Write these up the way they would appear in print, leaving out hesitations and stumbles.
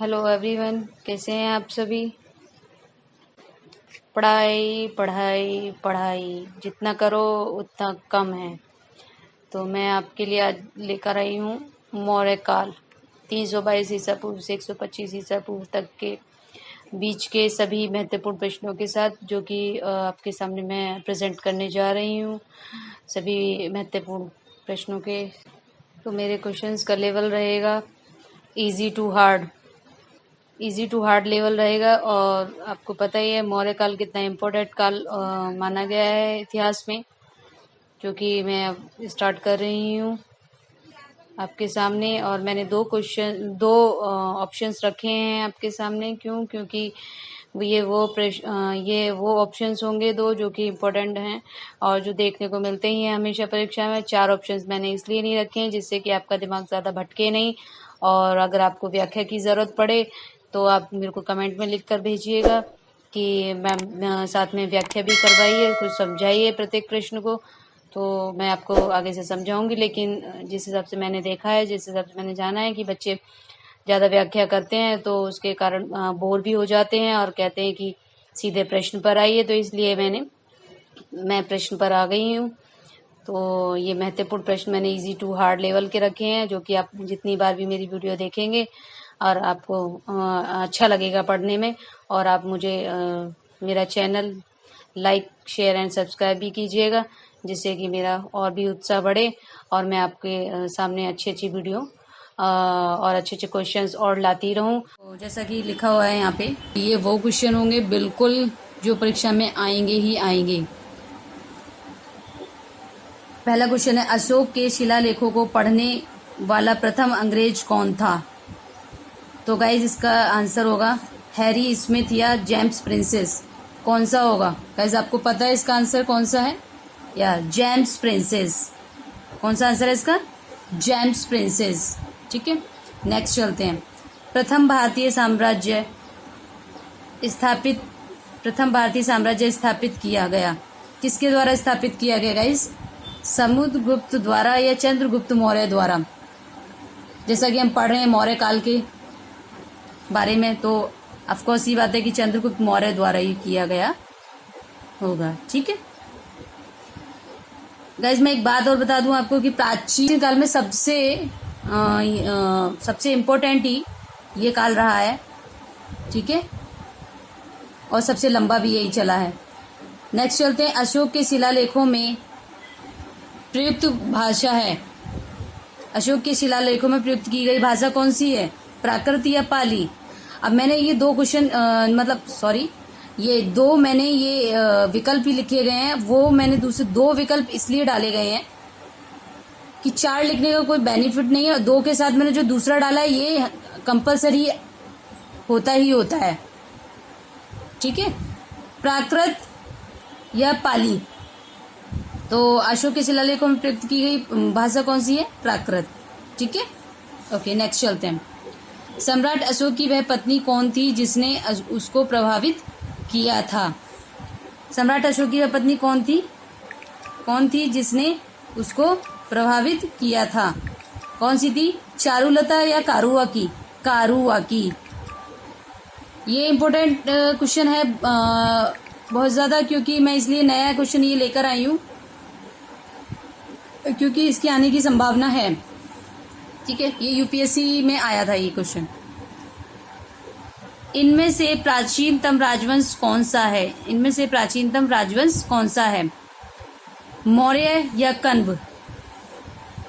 Hello everyone, कैसे हैं आप सभी। पढ़ाई पढ़ाई पढ़ाई जितना करो उतना कम है। तो मैं आपके लिए आज लेकर आई हूँ मौर्य काल 322 ईसा पूर्व से 125 ईसा पूर्व तक के बीच के सभी महत्वपूर्ण प्रश्नों के साथ, जो कि आपके सामने मैं प्रेजेंट करने जा रही हूँ सभी महत्वपूर्ण प्रश्नों के। तो मेरे क्वेश्चंस का लेवल रहेगा इजी टू हार्ड लेवल रहेगा। और आपको पता ही है मौर्य काल कितना इम्पोर्टेंट काल माना गया है इतिहास में, जो कि मैं अब स्टार्ट कर रही हूँ आपके सामने। और मैंने दो ऑप्शंस रखे हैं आपके सामने। क्योंकि ये वो ऑप्शंस होंगे दो जो कि इम्पोर्टेंट हैं और जो देखने को मिलते ही हैं हमेशा परीक्षा में। 4 ऑप्शंस मैंने इसलिए नहीं रखे हैं जिससे कि आपका दिमाग ज़्यादा भटके नहीं। और अगर आपको व्याख्या की ज़रूरत पड़े तो आप मेरे को कमेंट में लिख कर भेजिएगा कि मैम साथ में व्याख्या भी करवाइए, कुछ समझाइए प्रत्येक प्रश्न को, तो मैं आपको आगे से समझाऊंगी। लेकिन जिस हिसाब से मैंने देखा है, जिस हिसाब से मैंने जाना है कि बच्चे ज़्यादा व्याख्या करते हैं तो उसके कारण बोर भी हो जाते हैं और कहते हैं कि सीधे प्रश्न पर आइए, तो इसलिए मैं प्रश्न पर आ गई हूँ। तो ये महत्वपूर्ण प्रश्न मैंने इजी टू हार्ड लेवल के रखे हैं, जो कि आप जितनी बार भी मेरी वीडियो देखेंगे और आपको अच्छा लगेगा पढ़ने में। और आप मुझे मेरा channel like share and subscribe भी कीजिएगा, जिससे कि मेरा और भी उत्साह बढ़े और मैं आपके सामने अच्छी अच्छी वीडियो और अच्छे अच्छे क्वेश्चंस और लाती रहूं। तो जैसा कि लिखा हुआ है यहाँ पे, ये वो क्वेश्चन होंगे बिल्कुल जो परीक्षा में आएंगे ही आएंगे। पहला क्वेश्चन है, अशोक के शिलालेखों को पढ़ने वाला प्रथम अंग्रेज कौन था। तो गाइज इसका आंसर होगा हैरी स्मिथ या जेम्स प्रिंसेस। कौन सा होगा गाइज, आपको पता है इसका आंसर कौन सा है? या जेम्स प्रिंसेस। कौन सा आंसर है इसका? James princess. ठीक है, नेक्स्ट चलते हैं। प्रथम भारतीय साम्राज्य स्थापित किया गया। किसके द्वारा स्थापित किया गया गाइज? समुद्रगुप्त द्वारा या चंद्रगुप्त मौर्य द्वारा। जैसा कि हम पढ़ रहे हैं मौर्य काल के बारे में, तो ऑफकोर्स ये बात है कि चंद्रगुप्त मौर्य द्वारा ही किया गया होगा। ठीक है गाइज, मैं एक बात और बता दूं आपको कि प्राचीन काल में सबसे इम्पोर्टेंट ही ये काल रहा है। ठीक है, और सबसे लंबा भी यही चला है। नेक्स्ट चलते हैं, अशोक के शिलालेखों में प्रयुक्त भाषा है। अशोक के शिलालेखों में प्रयुक्त की गई भाषा कौन सी है? प्राकृत या पाली? अब मैंने ये दो क्वेश्चन विकल्प ही लिखे गए हैं। वो मैंने दूसरे 2 विकल्प इसलिए डाले गए हैं कि 4 लिखने का कोई बेनिफिट नहीं है। 2 के साथ मैंने जो दूसरा डाला है ये कंपलसरी होता ही होता है। ठीक है, प्राकृत या पाली। तो अशोक के शिलालेखों में प्रयुक्त की गई भाषा कौन सी है? प्राकृत। ठीक है, ओके नेक्स्ट चलते हैं। सम्राट अशोक की वह पत्नी कौन थी जिसने उसको प्रभावित किया था? सम्राट अशोक की वह पत्नी कौन थी जिसने उसको प्रभावित किया था? कौन सी थी? चारुलता या कारुआकी। ये इम्पोर्टेंट क्वेश्चन है बहुत ज़्यादा, क्योंकि मैं इसलिए नया क्वेश्चन ये लेकर आई हूँ क्योंकि इसके आने की संभावना है। ठीक है, ये यूपीएससी में आया था ये क्वेश्चन। इनमें से प्राचीनतम राजवंश कौन सा है? मौर्य या कण्व?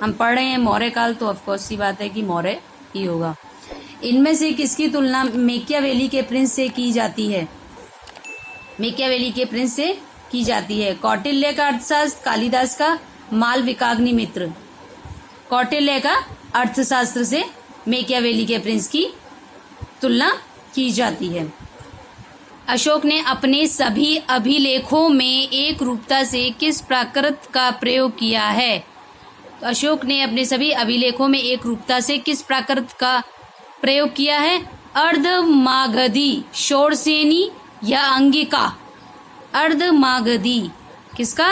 हम पढ़ रहे हैं मौर्य काल, तो ऑफकोर्स सी बात है कि मौर्य ही होगा। इनमें से किसकी तुलना मेकियावेली के प्रिंस से की जाती है? कौटिल्य का अर्थशास्त्र, कालिदास का मालविकाग्निमित्र। कौटिल्य का अर्थशास्त्र से मेकियावेली के प्रिंस की तुलना की जाती है। अशोक ने अपने सभी अभिलेखों में एक रूपता से किस प्राकृत का प्रयोग किया है? तो अशोक ने अपने सभी अभिलेखों में एक रूपता से किस प्राकृत का प्रयोग किया है? अर्धमागधी, शोरसेनी या अंगिका? अर्धमागधी। किसका?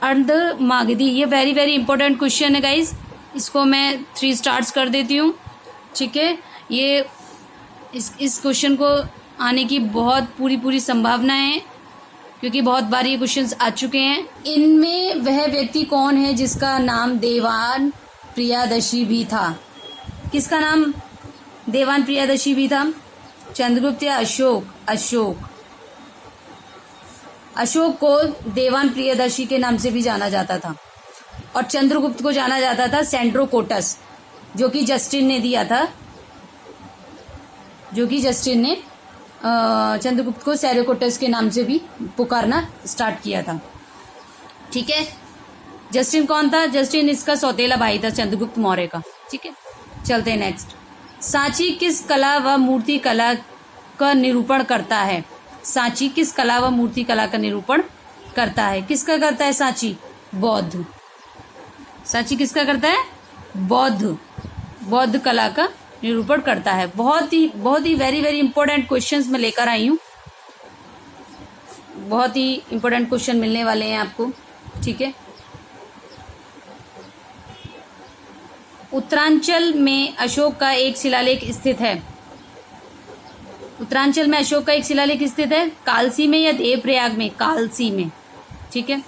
अर्धमागधी। ये वेरी वेरी इंपॉर्टेंट क्वेश्चन है गाइज, इसको मैं 3 स्टार्स कर देती हूँ। ठीक है, ये इस क्वेश्चन को आने की बहुत पूरी संभावना है, क्योंकि बहुत बार ये क्वेश्चंस आ चुके हैं। इनमें वह व्यक्ति कौन है जिसका नाम देवान प्रियादशी भी था? किसका नाम देवान प्रियादशी भी था? चंद्रगुप्त या अशोक? अशोक को देवान प्रियदर्शी के नाम से भी जाना जाता था, और चंद्रगुप्त को जाना जाता था सेंड्रोकोटस, जो कि जस्टिन ने दिया था, जो कि जस्टिन ने चंद्रगुप्त को सेरोकोटस के नाम से भी पुकारना स्टार्ट किया था। ठीक है, जस्टिन कौन था? जस्टिन इसका सौतेला भाई था चंद्रगुप्त मौर्य का। ठीक है, चलते हैं नेक्स्ट। सांची किस कला व मूर्ति कला का निरूपण करता है? सांची किस कला व मूर्ति कला का निरूपण करता है? किसका करता है सांची? बौद्ध। सांची किसका करता है? बौद्ध कला का निरूपण करता है। बहुत ही वेरी इंपॉर्टेंट क्वेश्चंस मैं लेकर आई हूँ। बहुत ही इंपॉर्टेंट क्वेश्चन मिलने वाले हैं आपको। ठीक है, उत्तरांचल में अशोक का एक शिलालेख स्थित है। उत्तरांचल में अशोक का एक शिलालेख स्थित है, कालसी में या देवप्रयाग में? कालसी में। ठीक है,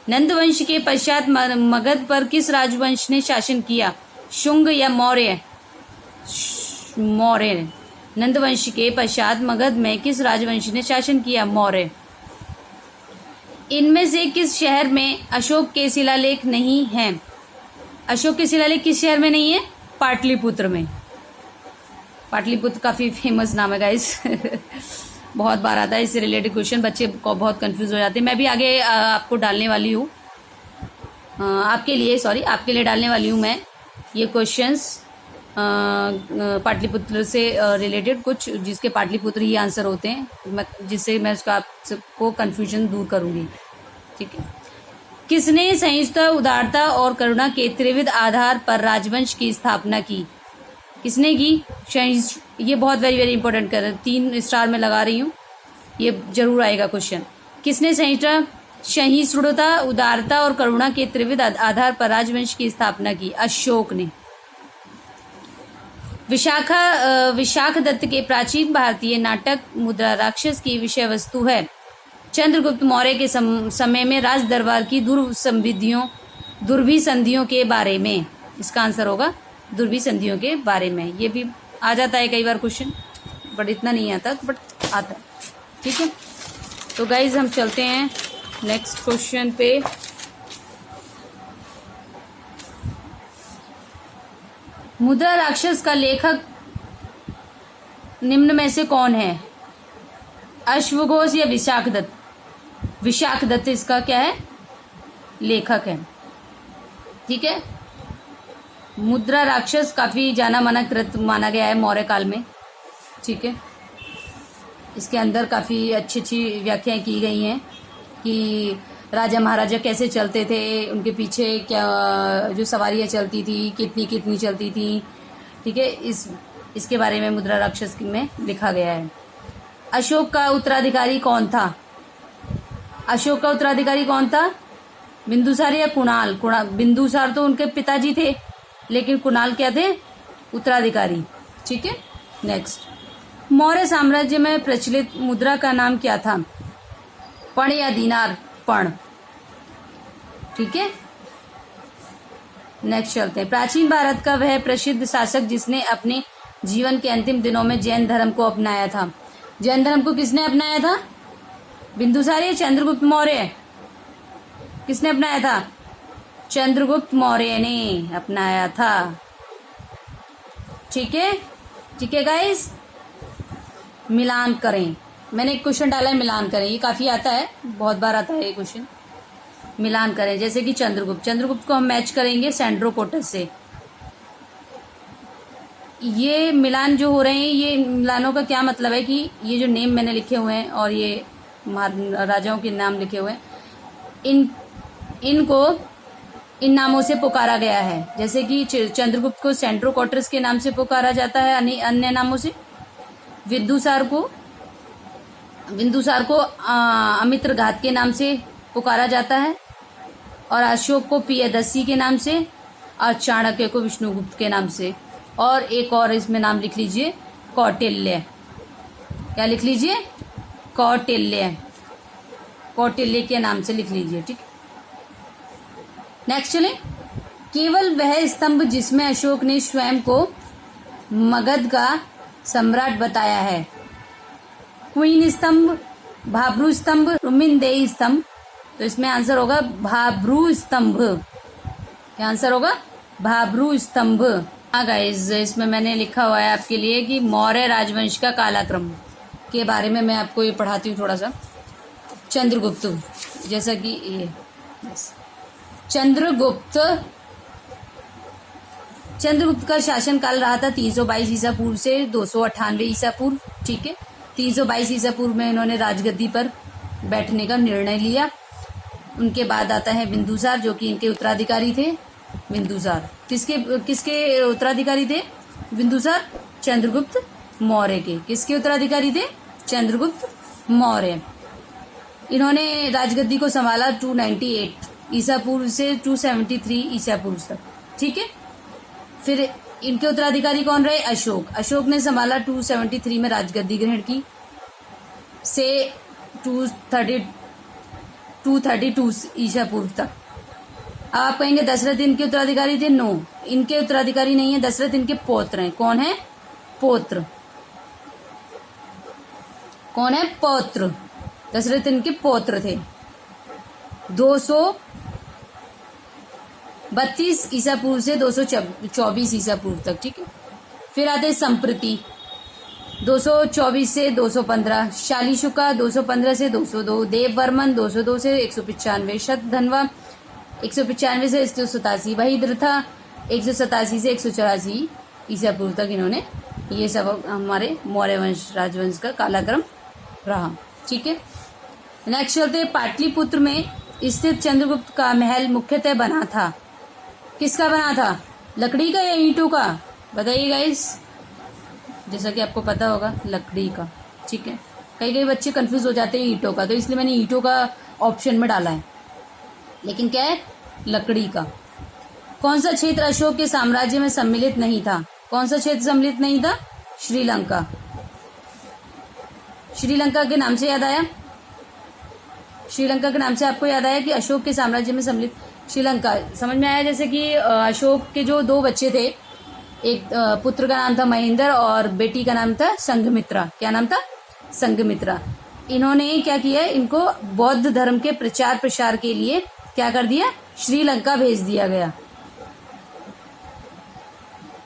नंद वंश के पश्चात मगध पर किस राजवंश ने शासन किया? शुंग या मौर्य? मौर्य। नंद वंश के पश्चात मगध में किस राजवंश ने शासन किया? मौर्य। इनमें से किस शहर में अशोक के शिलालेख नहीं है? अशोक के शिलालेख किस शहर में नहीं है? पाटलिपुत्र में। पाटलिपुत्र काफ़ी फेमस नाम है गाइस बहुत बार आता है इससे रिलेटेड क्वेश्चन, बच्चे को बहुत कंफ्यूज हो जाते हैं। मैं भी आगे आपको डालने वाली हूँ, आपके लिए डालने वाली हूँ मैं ये क्वेश्चंस पाटलिपुत्र से रिलेटेड, कुछ जिसके पाटलिपुत्र ही आंसर होते हैं, जिससे मैं उसका आपको कंफ्यूजन दूर करूँगी। ठीक है, किसने सहिष्णुता, उदारता और करुणा के त्रिविध आधार पर राजवंश की स्थापना की? किसने की? ये बहुत वेरी इंपॉर्टेंट कर 3 स्टार में लगा रही हूँ, ये जरूर आएगा क्वेश्चन। किसने सहिष्णुता, उदारता और करुणा के त्रिविध आधार पर राजवंश की स्थापना की? अशोक ने। विशाख दत्त के प्राचीन भारतीय नाटक मुद्रा राक्षस की विषय वस्तु है। चंद्रगुप्त मौर्य के समय में राज दरबार की दुर्भिसंधियों के बारे में। इसका आंसर होगा दुर्भिसंधियों के बारे में। ये भी आ जाता है कई बार क्वेश्चन, बट इतना नहीं आता, बट आता है। ठीक है, तो गाइज हम चलते हैं नेक्स्ट क्वेश्चन पे। मुद्रा राक्षस का लेखक निम्न में से कौन है? अश्वघोष या विशाख दत्त? विशाख दत्त इसका क्या है? लेखक है। ठीक है, मुद्रा राक्षस काफी जाना माना कृत माना गया है मौर्य काल में। ठीक है, इसके अंदर काफी अच्छी व्याख्याएं की गई हैं कि राजा महाराजा कैसे चलते थे, उनके पीछे क्या जो सवारियां चलती थी, कितनी चलती थी। ठीक है, इसके बारे में मुद्रा राक्षस में लिखा गया है। अशोक का उत्तराधिकारी कौन था? अशोक का उत्तराधिकारी कौन था? बिंदुसार या कुणाल? बिंदुसार तो उनके पिताजी थे, लेकिन कुणाल क्या थे? उत्तराधिकारी। ठीक है, नेक्स्ट। मौर्य साम्राज्य में प्रचलित मुद्रा का नाम क्या था? पण या दीनार? पण। ठीक है, नेक्स्ट चलते हैं। प्राचीन भारत का वह प्रसिद्ध शासक जिसने अपने जीवन के अंतिम दिनों में जैन धर्म को अपनाया था। जैन धर्म को किसने अपनाया था? बिंदुसार या चंद्रगुप्त मौर्य? किसने अपनाया था? चंद्रगुप्त मौर्य ने अपनाया था। ठीक है गाइस, मिलान करें। मैंने एक क्वेश्चन डाला है, मिलान करें। ये काफी आता है, बहुत बार आता है ये क्वेश्चन। मिलान करें, जैसे कि चंद्रगुप्त को हम मैच करेंगे सेंड्रोकोटस से। ये मिलान जो हो रहे हैं, ये मिलानों का क्या मतलब है कि ये जो नेम मैंने लिखे हुए हैं और ये राजाओं के नाम लिखे हुए हैं, इनको इन नामों से पुकारा गया है। जैसे कि चंद्रगुप्त को सेंड्रोकोटस के नाम से पुकारा जाता है, अन्य नामों से। बिंदुसार को अमित्र घात के नाम से पुकारा जाता है, और अशोक को प्रियदर्शी के नाम से, और चाणक्य को विष्णुगुप्त के नाम से। और एक और इसमें नाम लिख लीजिए, कौटिल्य। क्या लिख लीजिए? कौटिल्य। कौटिल्य के नाम से लिख लीजिए, ठीक। नेक्स्ट चले। केवल वह स्तंभ जिसमें अशोक ने स्वयं को मगध का सम्राट बताया है। क्वीन स्तंभ, भाब्रू स्तंभ, रुमिनदेही स्तंभ। तो इसमें आंसर होगा भाब्रू स्तंभ। क्या आंसर होगा? भाब्रू स्तंभ। हाँ गाइस, इसमें मैंने लिखा हुआ है आपके लिए कि मौर्य राजवंश का कालक्रम के बारे में मैं आपको ये पढ़ाती हूँ थोड़ा सा। चंद्रगुप्त, जैसा कि ये चंद्रगुप्त का शासनकाल रहा था 322 ईसा पूर्व से 298 ईसा पूर्व, ठीक है। 322 ईसा पूर्व में इन्होंने राजगद्दी पर बैठने का निर्णय लिया। उनके बाद आता है बिंदुसार, जो कि इनके उत्तराधिकारी थे। बिंदुसार किसके उत्तराधिकारी थे? बिंदुसार चंद्रगुप्त मौर्य के। किसके उत्तराधिकारी थे? चंद्रगुप्त मौर्य। इन्होंने राजगद्दी को संभाला 298 ईसा पूर्व से 273 ईसा पूर्व तक, ठीक है। फिर इनके उत्तराधिकारी कौन रहे? अशोक। अशोक ने संभाला 273 में राजगद्दी ग्रहण की से 232 ईसा पूर्व तक। अब आप कहेंगे दशरथ इनके उत्तराधिकारी थे? नो, इनके उत्तराधिकारी नहीं है। दशरथ इनके पौत्र हैं। कौन है? पौत्र। कौन है? पौत्र। दशरथ इनके पौत्र थे। 232 ईसा पूर्व से 224 ईसा पूर्व तक, ठीक है। फिर आते संप्रति 224 से 215, शालीशुका 215 से 202, देववर्मन 202 से 195, शतधन्वा 195 से 187, वहीद्रथा 187 से 184 ईसा पूर्व तक इन्होंने ये सब हमारे मौर्य वंश राजवंश का कालक्रम रहा, ठीक है। नेक्स्ट चलते। पाटलिपुत्र में स्थित चंद्रगुप्त का महल मुख्यतः बना था। किसका बना था? लकड़ी का या ईंटों का? बताइए गाइस। जैसा कि आपको पता होगा लकड़ी का, ठीक है। कई बच्चे कंफ्यूज हो जाते हैं ईंटों का, तो इसलिए मैंने ईंटों का ऑप्शन में डाला है, लेकिन क्या है? लकड़ी का। कौन सा क्षेत्र अशोक के साम्राज्य में सम्मिलित नहीं था? कौन सा क्षेत्र सम्मिलित नहीं था? श्रीलंका। श्रीलंका के नाम से याद आया? श्रीलंका के नाम से आपको याद आया कि अशोक के साम्राज्य में सम्मिलित श्रीलंका। समझ में आया? जैसे कि अशोक के जो 2 बच्चे थे, एक पुत्र का नाम था महेंद्र और बेटी का नाम था संघमित्रा। क्या नाम था? संघमित्रा। इन्होंने क्या किया? इनको बौद्ध धर्म के प्रचार प्रसार के लिए क्या कर दिया? श्रीलंका भेज दिया गया,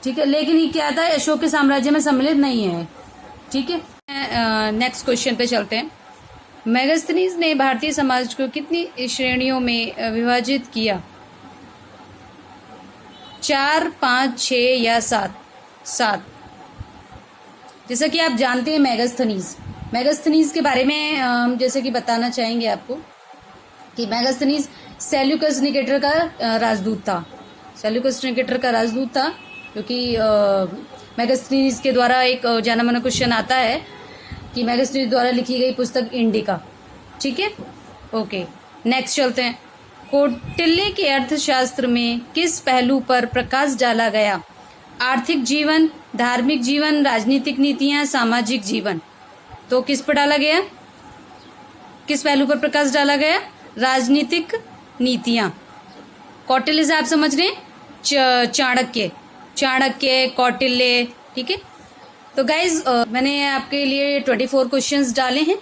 ठीक है। लेकिन ये क्या था? अशोक के साम्राज्य में सम्मिलित नहीं है, ठीक है। नेक्स्ट क्वेश्चन पे चलते हैं। मेगास्थनीज ने भारतीय समाज को कितनी श्रेणियों में विभाजित किया? 4, 5, 6 या 7? 7। जैसा कि आप जानते हैं मेगास्थनीज के बारे में हम जैसे कि बताना चाहेंगे आपको कि मेगास्थनीज सेल्यूकस निकेटर का राजदूत था। सेल्यूकस निकेटर का राजदूत था, क्योंकि मेगास्थनीज के द्वारा एक जाना माना क्वेश्चन आता है कि मेगास्थनीज द्वारा लिखी गई पुस्तक इंडिका, ठीक है। ओके, नेक्स्ट चलते हैं। कौटिल्य के अर्थशास्त्र में किस पहलू पर प्रकाश डाला गया? आर्थिक जीवन, धार्मिक जीवन, राजनीतिक नीतियां, सामाजिक जीवन। तो किस पर डाला गया? किस पहलू पर प्रकाश डाला गया? राजनीतिक नीतियां। कौटिल्य से आप समझ रहे हैं चाणक्य, कौटिल्य, ठीक है। तो गाइज मैंने आपके लिए 24 क्वेश्चंस डाले हैं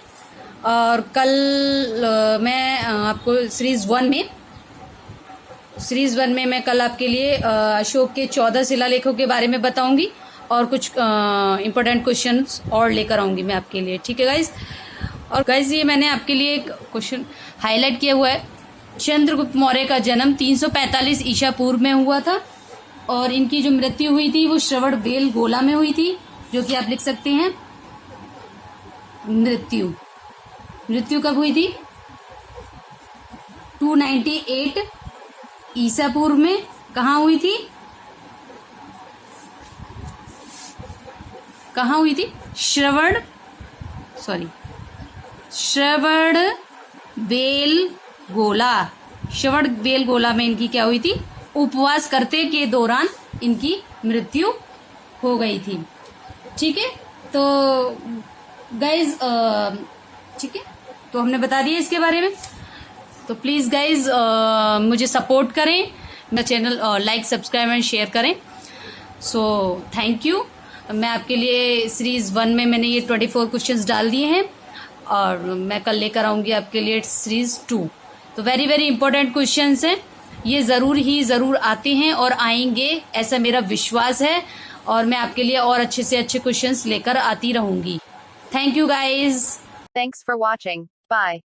और कल मैं आपको सीरीज वन में मैं कल आपके लिए अशोक के 14 शिलालेखों के बारे में बताऊंगी और कुछ इम्पोर्टेंट क्वेश्चंस और लेकर आऊंगी मैं आपके लिए, ठीक है गाइज। और गाइज ये मैंने आपके लिए एक क्वेश्चन हाईलाइट किया हुआ है। चंद्रगुप्त मौर्य का जन्म 345 ईसा पूर्व में हुआ था और इनकी जो मृत्यु हुई थी वो श्रवणबेलगोला में हुई थी, जो कि आप लिख सकते हैं मृत्यु कब हुई थी? 298 ईसा पूर्व में। कहाँ हुई थी? श्रवणबेलगोला में इनकी क्या हुई थी? उपवास करते के दौरान इनकी मृत्यु हो गई थी, ठीक है। तो गाइज ठीक है, तो हमने बता दिया इसके बारे में। तो प्लीज़ गाइज मुझे सपोर्ट करें, मेरा channel like subscribe and share करें। So thank you. मैं आपके लिए सीरीज 1 में मैंने ये 24 क्वेश्चंस डाल दिए हैं और मैं कल लेकर आऊँगी आपके लिए सीरीज 2। तो वेरी वेरी इंपॉर्टेंट क्वेश्चंस हैं, ये ज़रूर आते हैं और आएंगे, ऐसा मेरा विश्वास है। और मैं आपके लिए और अच्छे से अच्छे क्वेश्चंस लेकर आती रहूँगी। Thank you guys. Thanks for watching. Bye.